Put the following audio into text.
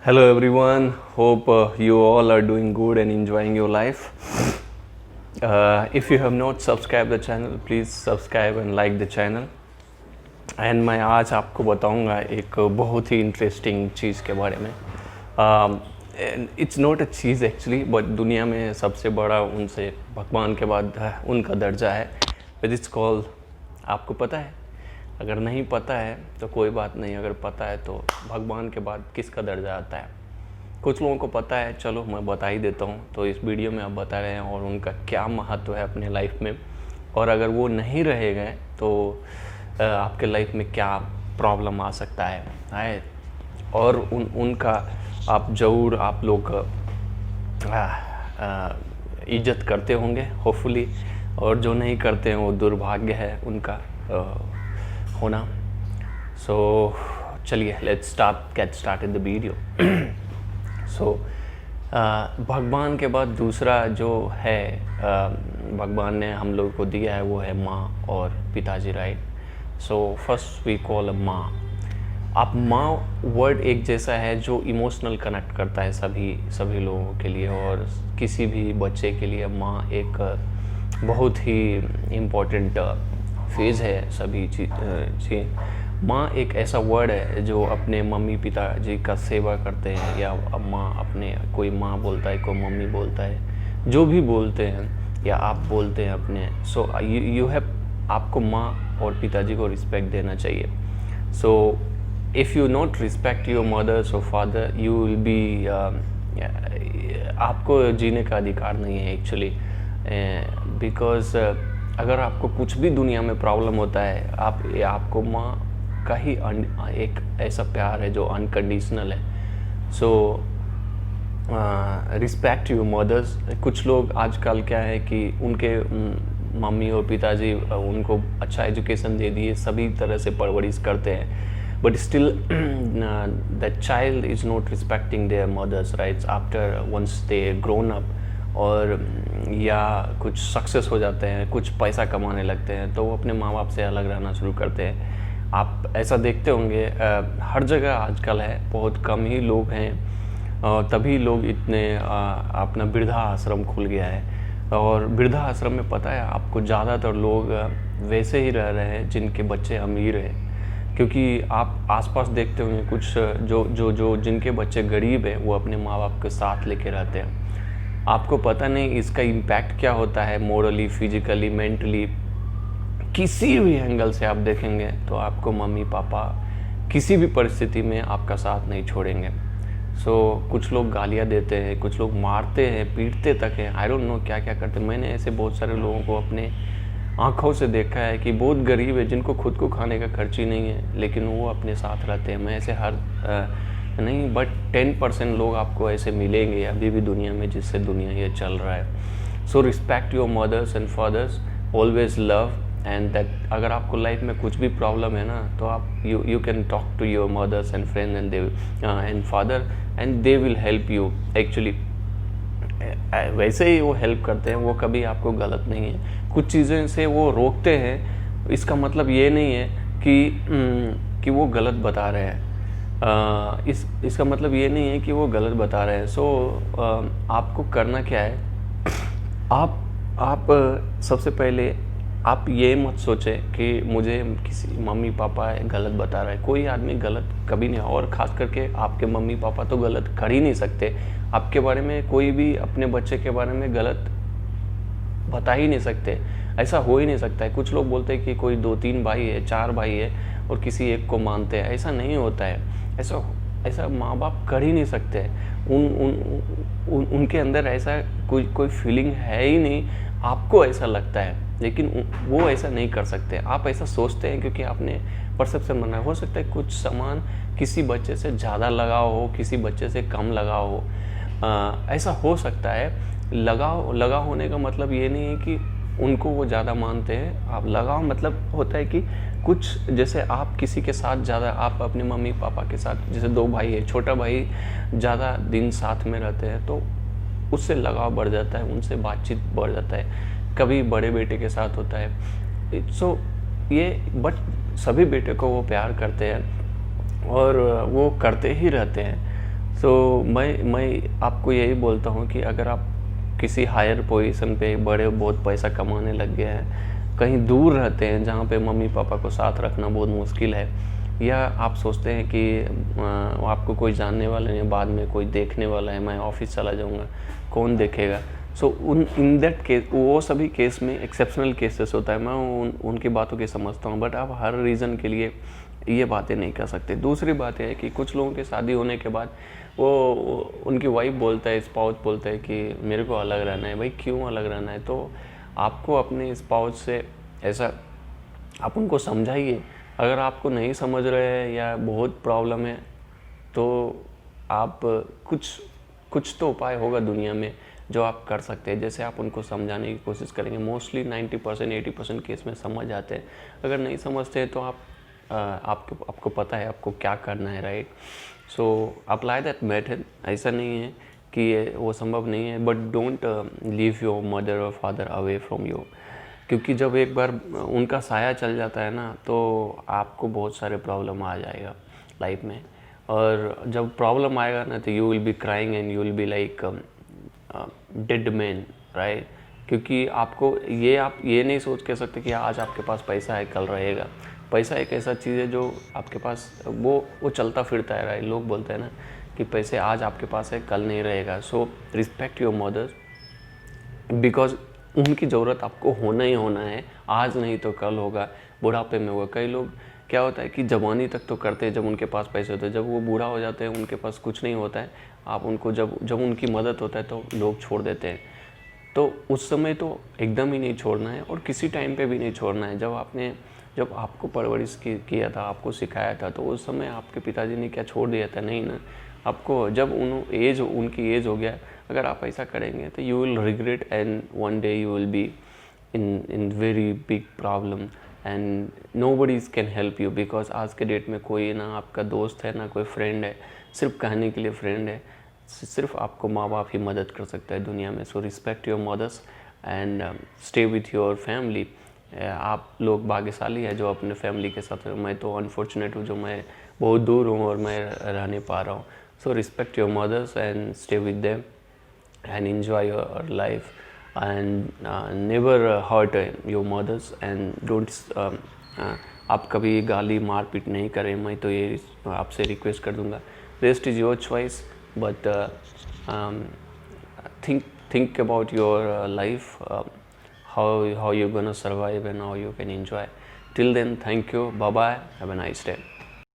Hello everyone, hope you all are doing good and enjoying your life. If you have not subscribed the channel, please subscribe and like the channel. And मैं आज आपको बताऊंगा एक बहुत ही interesting चीज़ के बारे में. It's not a cheese actually, but दुनिया में सबसे बड़ा उनसे भगवान के बाद उनका दर्जा है. विच इट्स कॉल, आपको पता है? अगर नहीं पता है तो कोई बात नहीं, अगर पता है तो भगवान के बाद किसका दर्जा आता है. कुछ लोगों को पता है, चलो मैं बता ही देता हूँ. तो इस वीडियो में आप बता रहे हैं और उनका क्या महत्व है अपने लाइफ में, और अगर वो नहीं रह गए तो आपके लाइफ में क्या प्रॉब्लम आ सकता है. और उनका आप ज़रूर आप लोग इज्जत करते होंगे होपफुली, और जो नहीं करते हैं वो दुर्भाग्य है उनका होना. सो चलिए let's get started the video. So भगवान के बाद दूसरा जो है भगवान ने हम लोग को दिया है वो है माँ और पिताजी, right. So first we call a माँ. आप माँ वर्ड एक जैसा है जो इमोशनल कनेक्ट करता है सभी लोगों के लिए, और किसी भी बच्चे के लिए माँ एक बहुत ही इम्पोर्टेंट फेज़ है सभी चीज़. माँ एक ऐसा वर्ड है जो अपने मम्मी पिताजी का सेवा करते हैं, या माँ अपने, कोई माँ बोलता है, कोई मम्मी बोलता है, जो भी बोलते हैं या आप बोलते हैं अपने. सो यू हैव, आपको माँ और पिताजी को रिस्पेक्ट देना चाहिए. So if you not respect your mothers और फादर, यू विल बी, आपको जीने का अधिकार नहीं है एक्चुअली. बिकॉज अगर आपको कुछ भी दुनिया में प्रॉब्लम होता है, आपको माँ का ही एक ऐसा प्यार है जो अनकंडीशनल है. So respect your mothers. कुछ लोग आजकल क्या है कि उनके मम्मी और पिताजी उनको अच्छा एजुकेशन दे दिए, सभी तरह से परवरिश करते हैं, but still the child is not respecting their mothers, rights. After once they grown up, और या कुछ सक्सेस हो जाते हैं, कुछ पैसा कमाने लगते हैं, तो वो अपने माँ बाप से अलग रहना शुरू करते हैं. आप ऐसा देखते होंगे हर जगह आजकल है, बहुत कम ही लोग हैं, तभी लोग इतने अपना वृद्धा आश्रम खुल गया है. और वृद्धा आश्रम में पता है आपको, ज़्यादातर लोग वैसे ही रह रहे हैं जिनके बच्चे अमीर हैं. क्योंकि आप आसपास देखते होंगे कुछ जो जिनके बच्चे गरीब हैं, वो अपने माँ बाप के साथ लेके रहते हैं. आपको पता नहीं इसका इम्पैक्ट क्या होता है मोरली, फिजिकली, मेंटली, किसी भी एंगल से आप देखेंगे तो आपको मम्मी पापा किसी भी परिस्थिति में आपका साथ नहीं छोड़ेंगे. सो कुछ लोग गालियाँ देते हैं, कुछ लोग मारते हैं, पीटते तक हैं, आई डोंट नो क्या क्या करते हैं. मैंने ऐसे बहुत सारे लोगों को अपने आँखों से देखा है कि बहुत गरीब है, जिनको खुद को खाने का खर्च ही नहीं है, लेकिन वो अपने साथ रहते हैं. मैं ऐसे नहीं, बट 10% लोग आपको ऐसे मिलेंगे अभी भी दुनिया में, जिससे दुनिया ये चल रहा है. So respect your mothers and fathers, always love, and that अगर आपको लाइफ में कुछ भी प्रॉब्लम है ना, तो आप you can talk to your mothers and friend and father, and they will help you actually. वैसे ही वो हेल्प करते हैं, वो कभी आपको गलत नहीं है. कुछ चीज़ें से वो रोकते हैं, इसका मतलब ये नहीं है कि वो गलत बता रहे हैं. इसका मतलब ये नहीं है कि वो गलत बता रहे हैं. सो आपको करना क्या है, आप सबसे पहले आप ये मत सोचें कि मुझे किसी मम्मी पापा गलत बता रहा है. कोई आदमी गलत कभी नहीं, और ख़ास करके आपके मम्मी पापा तो गलत कर ही नहीं सकते. आपके बारे में कोई भी अपने बच्चे के बारे में गलत बता ही नहीं सकते, ऐसा हो ही नहीं सकता है. कुछ लोग बोलते हैं कि कोई 2-3 भाई है, 4 भाई है और किसी एक को मानते हैं, ऐसा नहीं होता है. ऐसा माँ बाप कर ही नहीं सकते. उनके अंदर ऐसा कोई फीलिंग है ही नहीं. आपको ऐसा लगता है, लेकिन वो ऐसा नहीं कर सकते. आप ऐसा सोचते हैं क्योंकि आपने परसेप्शन बनाया. हो सकता है कुछ सामान किसी बच्चे से ज़्यादा लगाव हो, किसी बच्चे से कम लगाव हो, ऐसा हो सकता है. लगाव होने का मतलब ये नहीं है कि उनको वो ज़्यादा मानते हैं. आप लगाव मतलब होता है कि कुछ, जैसे आप किसी के साथ ज़्यादा, आप अपने मम्मी पापा के साथ, जैसे 2 भाई है, छोटा भाई ज़्यादा दिन साथ में रहते हैं तो उससे लगाव बढ़ जाता है, उनसे बातचीत बढ़ जाता है. कभी बड़े बेटे के साथ होता है. सो ये, बट सभी बेटे को वो प्यार करते हैं और वो करते ही रहते हैं. मैं आपको यही बोलता हूँ कि अगर आप किसी हायर पोजीशन पे बड़े बहुत पैसा कमाने लग गए हैं, कहीं दूर रहते हैं जहाँ पे मम्मी पापा को साथ रखना बहुत मुश्किल है, या आप सोचते हैं कि आपको कोई जानने वाला नहीं, बाद में कोई देखने वाला है, मैं ऑफिस चला जाऊँगा, कौन देखेगा। सो इन दैट केस, वो सभी केस में एक्सेप्शनल केसेस होता है, मैं उनकी बातों की समझता हूँ, बट आप हर रीज़न के लिए ये बातें नहीं कर सकते। दूसरी बात यह है कि कुछ लोगों की शादी होने के बाद वो उनकी वाइफ बोलता है, स्पाउस बोलता है कि मेरे को अलग रहना है। भाई क्यों अलग रहना है? तो आपको अपने स्पाउस से ऐसा, आप उनको समझाइए। अगर आपको नहीं समझ रहे हैं या बहुत प्रॉब्लम है तो आप कुछ तो उपाय होगा दुनिया में जो आप कर सकते हैं। जैसे आप उनको समझाने की कोशिश करेंगे, मोस्टली 90% 80% केस में समझ आते हैं। अगर नहीं समझते हैं तो आपको पता है आपको क्या करना है, right? So apply that method. ऐसा नहीं है कि ये वो संभव नहीं है, but don't leave your mother और फादर अवे फ्रॉम यू, क्योंकि जब एक बार उनका साया चल जाता है ना तो आपको बहुत सारे प्रॉब्लम आ जाएगा लाइफ में। और जब प्रॉब्लम आएगा ना तो you will B crying and you will be like dead man, right? क्योंकि आपको आप ये नहीं सोच के सकते कि आज आपके पास पैसा है कल रहेगा। पैसा एक ऐसा चीज़ है जो आपके पास वो चलता फिरता है, राइट? लोग बोलते हैं ना कि पैसे आज आपके पास है कल नहीं रहेगा। So respect your mothers, because उनकी ज़रूरत आपको होना ही होना है, आज नहीं तो कल होगा, बुढ़ापे में होगा। कई लोग क्या होता है कि जवानी तक तो करते हैं जब उनके पास पैसे होते हैं, जब वो बूढ़ा हो जाते हैं उनके पास कुछ नहीं होता है, आप उनको जब उनकी मदद होता है तो लोग छोड़ देते हैं। तो उस समय तो एकदम ही नहीं छोड़ना है और किसी टाइम पे भी नहीं छोड़ना है। जब आपको परवरिश किया था, आपको सिखाया था, तो उस समय आपके पिताजी ने क्या छोड़ दिया था? नहीं ना। आपको जब उनकी एज हो गया, अगर आप ऐसा करेंगे तो you will regret and one day you will be in very big problem and nobody's can help you, because आज के डेट में कोई ना आपका दोस्त है ना कोई फ्रेंड है, सिर्फ कहने के लिए फ्रेंड है। सिर्फ आपको माँ बाप ही मदद कर सकता है दुनिया में। सो respect your mothers and stay with your family. आप लोग भाग्यशाली है जो अपने फैमिली के साथ। मैं तो अनफॉर्चुनेट हूँ जो मैं बहुत दूर हूँ और मैं रह नहीं पा रहा हूँ। सो respect your mothers and stay with them and enjoy your life and never hurt your mothers and don't आप कभी गाली मारपीट नहीं करें। मैं तो ये आपसे रिक्वेस्ट कर दूंगा। Rest is your choice, but think about your life, how you're gonna survive and how you can enjoy. Till then, thank you, bye bye, have a nice day.